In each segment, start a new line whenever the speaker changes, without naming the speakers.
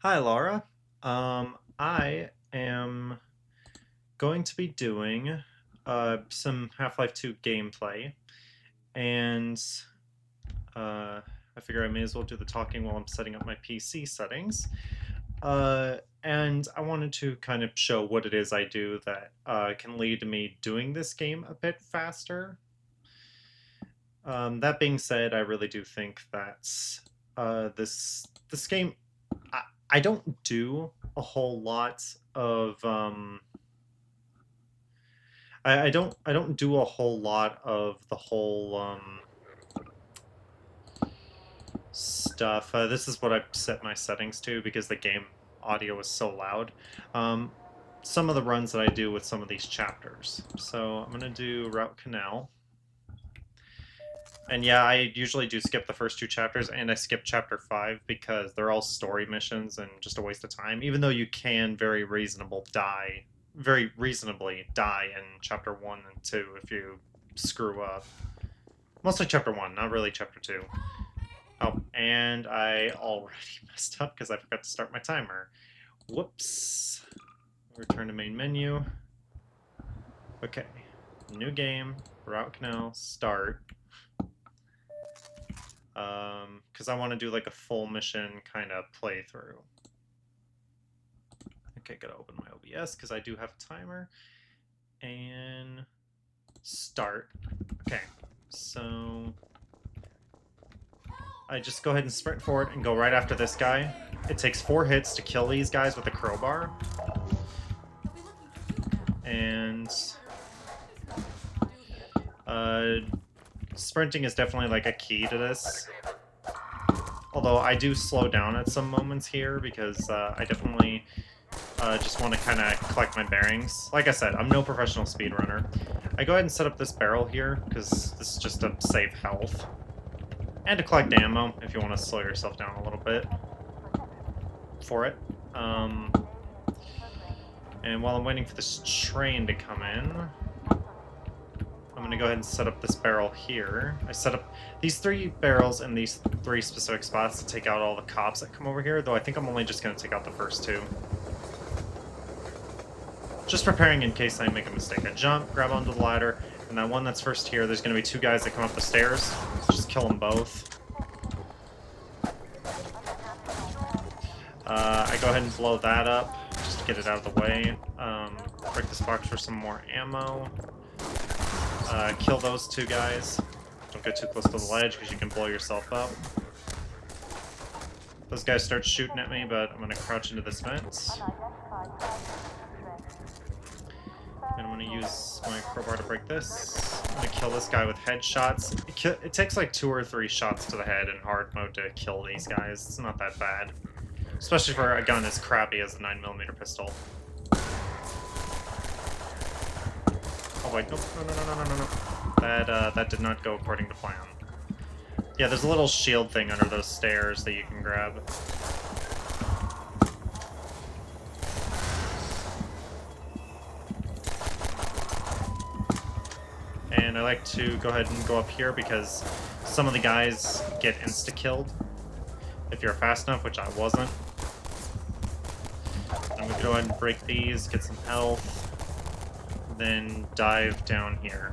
Hi, Lara. I am going to be doing some Half-Life 2 gameplay, and I figure I may as well do the talking while I'm setting up my PC settings. And I wanted to kind of show what it is I do that can lead to me doing this game a bit faster. That being said, I really do think that this game I, I don't do a whole lot of I don't do a whole lot of the whole stuff. This is what I've set my settings to because the game audio is so loud. Um, some of the runs that I do with some of these chapters. So I'm gonna do Route Canal. And yeah, I usually do skip the first two chapters, and I skip chapter 5 because they're all story missions and just a waste of time. Even though you can very reasonably die in chapter 1 and 2 if you screw up. Mostly chapter 1, not really chapter 2. Oh, and I already messed up because I forgot to start my timer. Whoops. Return to main menu. Okay. New game, Route Canal, start. Because I want to do like a full mission kind of playthrough. Okay, gotta open my OBS because I do have a timer. And start. Okay, so I just go ahead and sprint forward and go right after this guy. It takes 4 hits to kill these guys with a crowbar. And sprinting is definitely like a key to this. Although I do slow down at some moments here because I definitely just want to kind of collect my bearings. Like I said, I'm no professional speedrunner. I go ahead and set up this barrel here because this is just to save health. And to collect ammo if you want to slow yourself down a little bit for it. And while I'm waiting for this train to come in, I'm going to go ahead and set up this barrel here. I set up these 3 barrels in these 3 specific spots to take out all the cops that come over here, though I think I'm only just going to take out the first 2. Just preparing in case I make a mistake. I jump, grab onto the ladder, and that one that's first here, there's going to be 2 guys that come up the stairs. Just kill them both. I go ahead and blow that up, just to get it out of the way. Break this box for some more ammo. Kill those 2 guys. Don't get too close to the ledge because you can blow yourself up. Those guys start shooting at me, but I'm going to crouch into this vent. And I'm going to use my crowbar to break this. I'm going to kill this guy with headshots. It takes like 2 or 3 shots to the head in hard mode to kill these guys. It's not that bad. Especially for a gun as crappy as the 9mm pistol. Oh wait, nope, no. That did not go according to plan. Yeah, there's a little shield thing under those stairs that you can grab. And I like to go ahead and go up here because some of the guys get insta-killed if you're fast enough, which I wasn't. I'm going to go ahead and break these, get some health, then dive down here.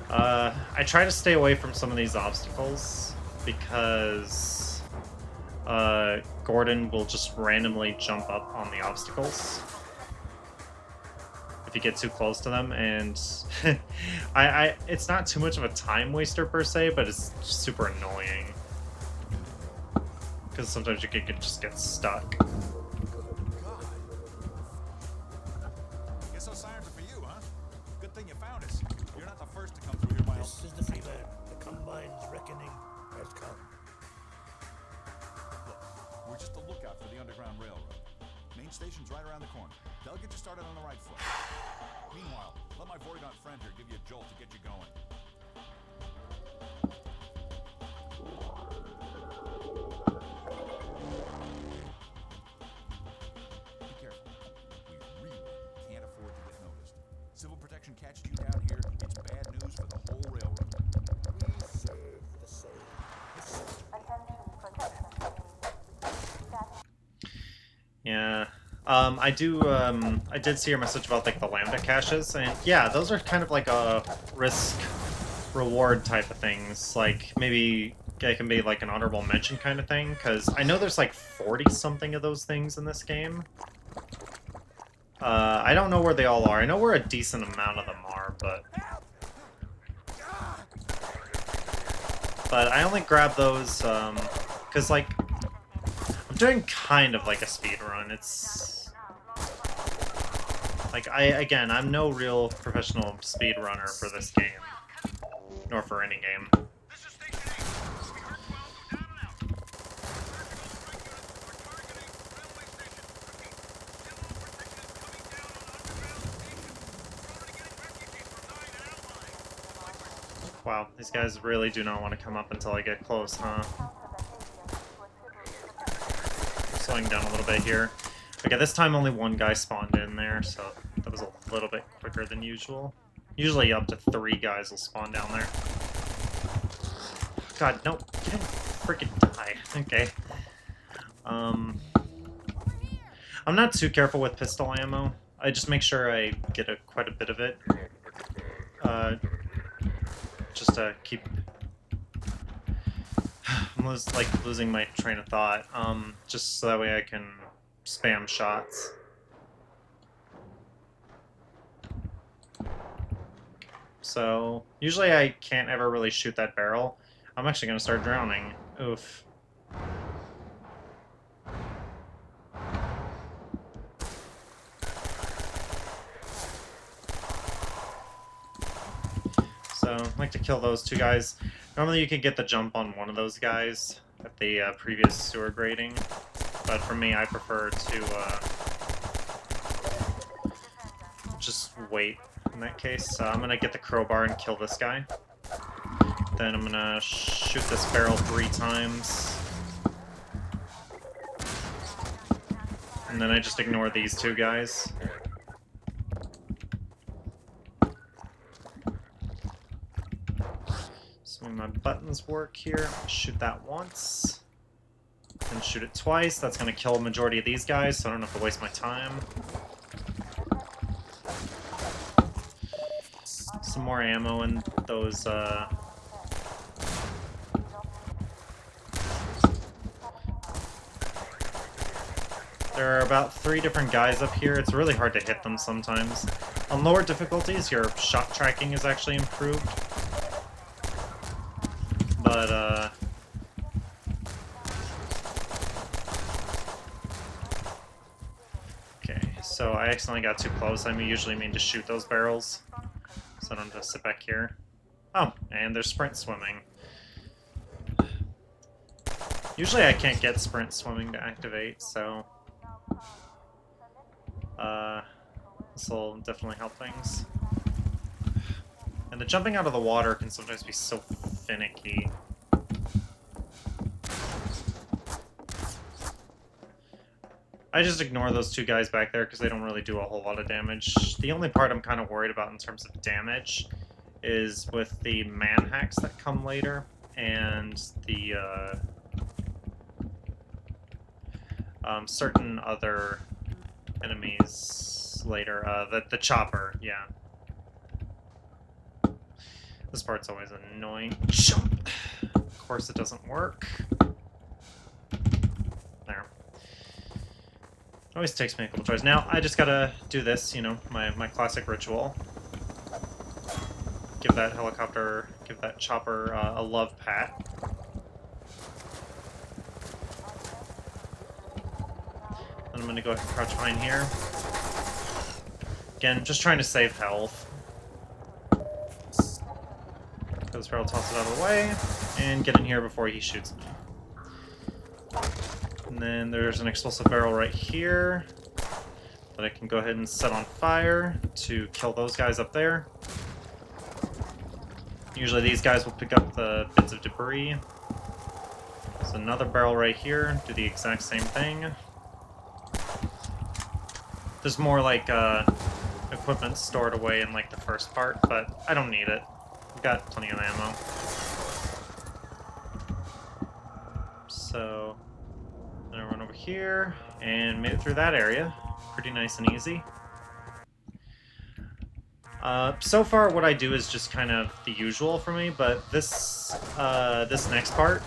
I try to stay away from some of these obstacles because Gordon will just randomly jump up on the obstacles if you get too close to them, and it's not too much of a time waster per se, but it's super annoying because sometimes you can just get stuck.
Guess those sirens are for you, huh? Good thing you found us. You're not the first to come through here, Miles.
This is the Freeman. The Combine's reckoning has come.
Look, we're just a lookout for the Underground Railroad. Main station's right around the corner. They'll get you started on the right foot. Meanwhile, let my Voidont friend here give you a jolt to get you going. Be careful. We really can't afford to get noticed. Civil protection catches you down here, it's bad news for the whole railroad.
We serve the same.
Attention protection team.
Yeah. I did see your message about, like, the Lambda caches, and yeah, those are kind of like a risk-reward type of things. Like, maybe it can be, like, an honorable mention kind of thing, because I know there's, like, 40-something of those things in this game. I don't know where they all are. I know where a decent amount of them are, but... But I only grab those, because, like, I'm doing kind of like a speed run. It's... Like, again, I'm no real professional speedrunner for this game. Nor for any game. Wow, these guys really do not want to come up until I get close, huh? Slowing down a little bit here. Okay, this time only one guy spawned in there, so that was a little bit quicker than usual. Usually up to 3 guys will spawn down there. God, no, you didn't freaking die. Okay. I'm not too careful with pistol ammo. I just make sure I get quite a bit of it. Just to keep... I'm losing my train of thought. Just so that way I can spam shots. So, usually I can't ever really shoot that barrel. I'm actually going to start drowning. Oof. So, I like to kill those 2 guys. Normally you could get the jump on one of those guys at the previous sewer grading, but for me I prefer to just wait in that case. So I'm going to get the crowbar and kill this guy. Then I'm going to shoot this barrel 3 times. And then I just ignore these 2 guys. So my buttons work here. Shoot that once. Then shoot it twice. That's going to kill a majority of these guys, so I don't have to waste my time. Some more ammo in those, There are about 3 different guys up here. It's really hard to hit them sometimes. On lower difficulties, your shot tracking is actually improved. But, okay, so I accidentally got too close. I usually mean to shoot those barrels. So I don't have to sit back here. Oh, and there's sprint swimming. Usually I can't get sprint swimming to activate, so... this will definitely help things. And the jumping out of the water can sometimes be so finicky. I just ignore those 2 guys back there because they don't really do a whole lot of damage. The only part I'm kind of worried about in terms of damage is with the man hacks that come later, and the certain other enemies later. The chopper, yeah. This part's always annoying. Jump! Of course it doesn't work. There. Always takes me a couple tries. Now, I just gotta do this, you know, my classic ritual. Give that helicopter, give that chopper a love pat. Then I'm gonna go ahead and crouch behind here. Again, just trying to save health. This barrel, toss it out of the way, and get in here before he shoots me. And then there's an explosive barrel right here that I can go ahead and set on fire to kill those guys up there. Usually these guys will pick up the bits of debris. There's another barrel right here, do the exact same thing. There's more like equipment stored away in like the first part, but I don't need it. I've got plenty of ammo. So And I run over here and made it through that area. Pretty nice and easy. So far, what I do is just kind of the usual for me, but this next part,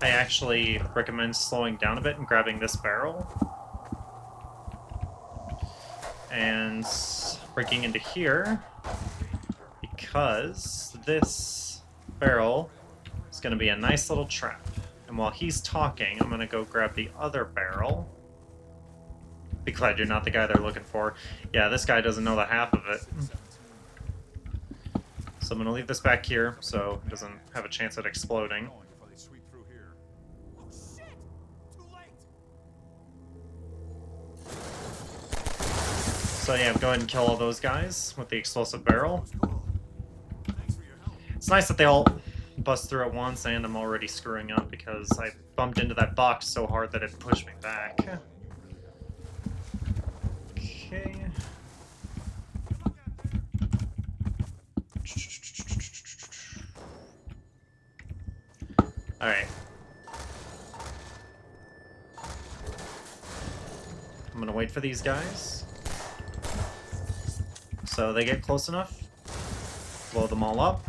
I actually recommend slowing down a bit and grabbing this barrel. And breaking into here, because this barrel is going to be a nice little trap. And while he's talking, I'm going to go grab the other barrel. Be glad you're not the guy they're looking for. Yeah, this guy doesn't know the half of it. So I'm going to leave this back here so it doesn't have a chance at exploding. So yeah, go ahead and kill all those guys with the explosive barrel. It's nice that they all bust through at once, and I'm already screwing up because I bumped into that box so hard that it pushed me back. Okay. Alright. I'm gonna wait for these guys. So they get close enough. Blow them all up.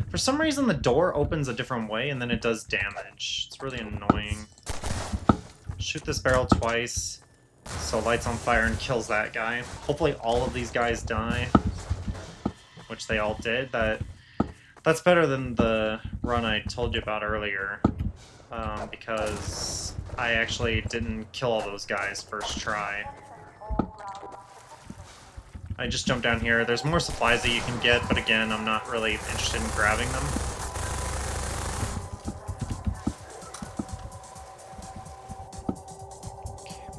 For some reason the door opens a different way and then it does damage. It's really annoying. Shoot this barrel twice. So it lights on fire and kills that guy. Hopefully all of these guys die. Which they all did. That's better than the run I told you about earlier. Because I actually didn't kill all those guys first try. I just jumped down here. There's more supplies that you can get, but again, I'm not really interested in grabbing them.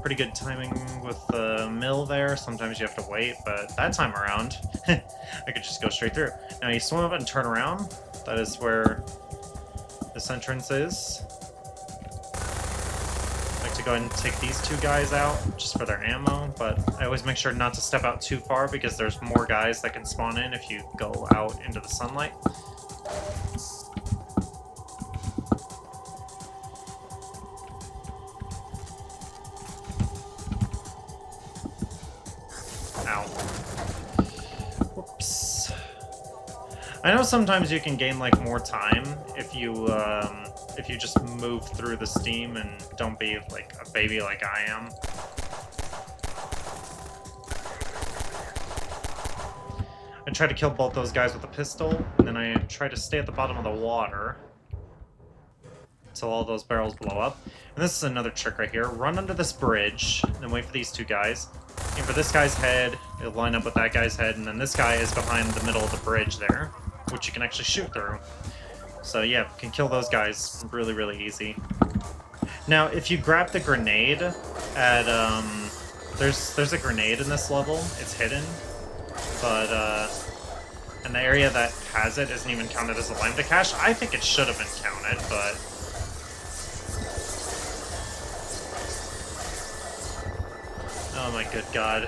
Pretty good timing with the mill there. Sometimes you have to wait, but that time around, I could just go straight through. Now you swim up and turn around. That is where this entrance is. I like to go ahead and take these two guys out just for their ammo, but I always make sure not to step out too far because there's more guys that can spawn in if you go out into the sunlight. Ow. Whoops. I know sometimes you can gain like more time if you just move through the steam and don't be like a baby like I am. I try to kill both those guys with a pistol, and then I try to stay at the bottom of the water until all those barrels blow up. And this is another trick right here. Run under this bridge, and then wait for these two guys. Aim for this guy's head, it'll line up with that guy's head, and then this guy is behind the middle of the bridge there, which you can actually shoot through. So yeah, you can kill those guys really, really easy. Now, if you grab the grenade at, there's a grenade in this level, it's hidden, but, and the area that has it isn't even counted as a lambda cache. I think it should have been counted, but... Oh my good god.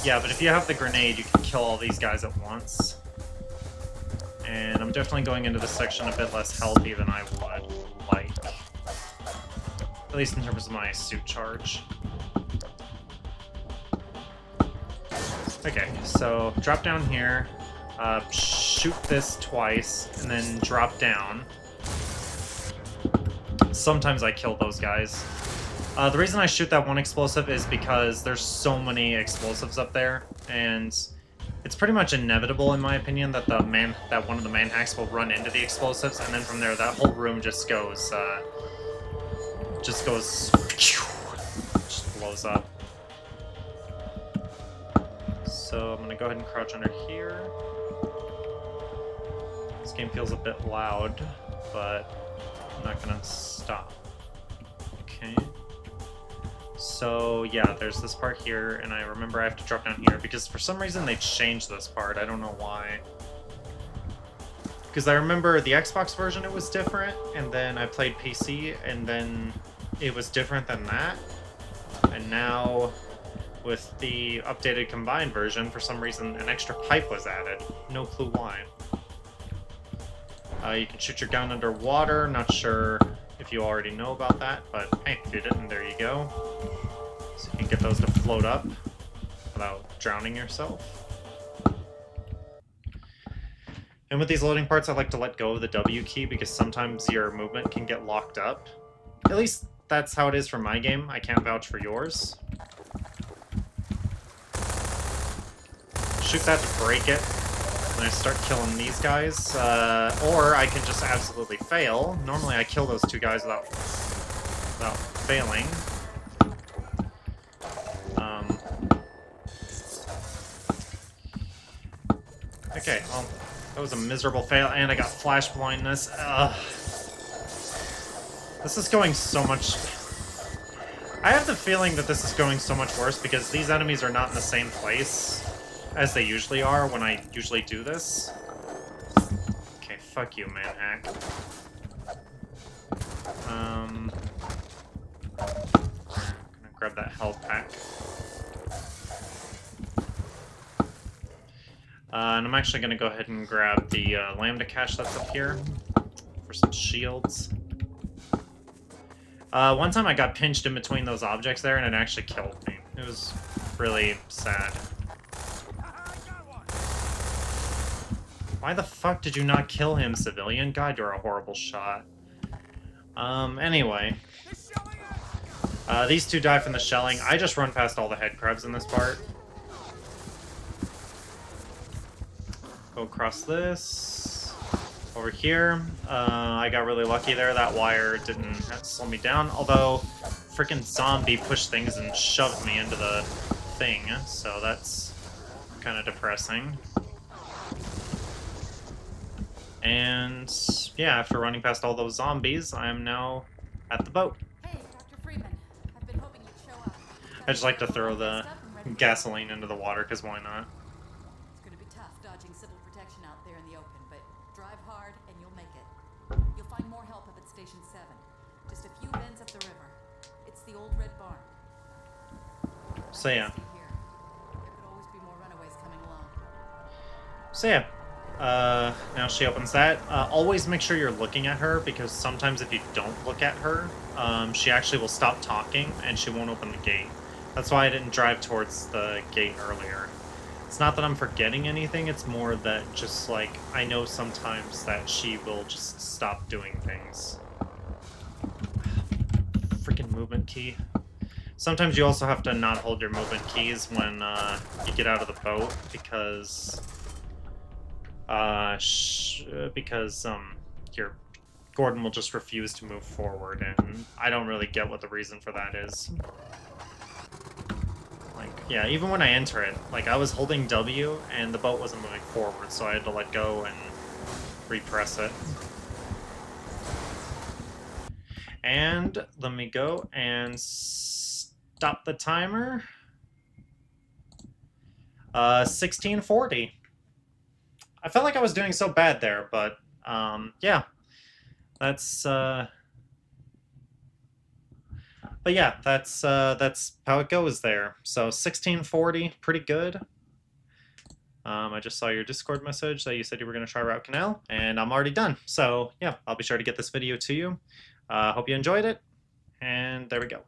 Yeah, but if you have the grenade, you can kill all these guys at once. And I'm definitely going into this section a bit less healthy than I would like. At least in terms of my suit charge. Okay, so drop down here, shoot this twice, and then drop down. Sometimes I kill those guys. The reason I shoot that one explosive is because there's so many explosives up there, and it's pretty much inevitable, in my opinion, that one of the manhacks will run into the explosives, and then from there, that whole room just blows up. So I'm gonna go ahead and crouch under here. This game feels a bit loud, but I'm not gonna stop. Okay. So yeah, there's this part here, and I remember I have to drop down here because for some reason they changed this part. I don't know why. Because I remember the Xbox version, it was different, and then I played PC, and then it was different than that. And now, with the updated combined version, for some reason an extra pipe was added. No clue why. You can shoot your gun underwater, not sure if you already know about that, but hey, if you didn't, there you go. So you can get those to float up without drowning yourself. And with these loading parts, I like to let go of the W key because sometimes your movement can get locked up. At least that's how it is for my game. I can't vouch for yours. Shoot that to break it. And I start killing these guys. Or I can just absolutely fail. Normally I kill those two guys without failing. Okay, well, that was a miserable fail, and I got flash blindness. Ugh. This is going so much... I have the feeling that this is going so much worse because these enemies are not in the same place as they usually are when I usually do this. Okay, fuck you, manhack. I'm gonna grab that health pack. And I'm actually gonna go ahead and grab the lambda cache that's up here for some shields. One time I got pinched in between those objects there and it actually killed me. It was really sad. Why the fuck did you not kill him, civilian? God, you're a horrible shot. Anyway. These two die from the shelling. I just run past all the head crabs in this part. Go across this. Over here. I got really lucky there. That wire didn't slow me down. Although, freaking zombie pushed things and shoved me into the thing. So that's kind of depressing. And yeah, after running past all those zombies, I am now at the boat.
Hey, Dr. Freeman. I've been hoping you'd show up.
I just like to throw the gasoline into the water, because why not?
It's gonna be tough dodging civil protection out there in the open, but drive hard and you'll make it. You'll find more help up at Station 7. Just a few bends up the river. It's the old red barn.
So yeah.
Here. There could always be more runaways coming along.
So yeah. Now she opens that. Always make sure you're looking at her, because sometimes if you don't look at her, she actually will stop talking and she won't open the gate. That's why I didn't drive towards the gate earlier. It's not that I'm forgetting anything, it's more that just like, I know sometimes that she will just stop doing things. Freaking movement key. Sometimes you also have to not hold your movement keys when you get out of the boat, because your Gordon will just refuse to move forward, and I don't really get what the reason for that is. Like, yeah, even when I enter it, like, I was holding W, and the boat wasn't moving forward, so I had to let go and repress it. And let me go and stop the timer. 1640. I felt like I was doing so bad there, but yeah, that's but yeah, that's how it goes there. So 1640, pretty good. I just saw your Discord message that you said you were going to try Route Kanal, and I'm already done. So yeah, I'll be sure to get this video to you. Hope you enjoyed it, and there we go.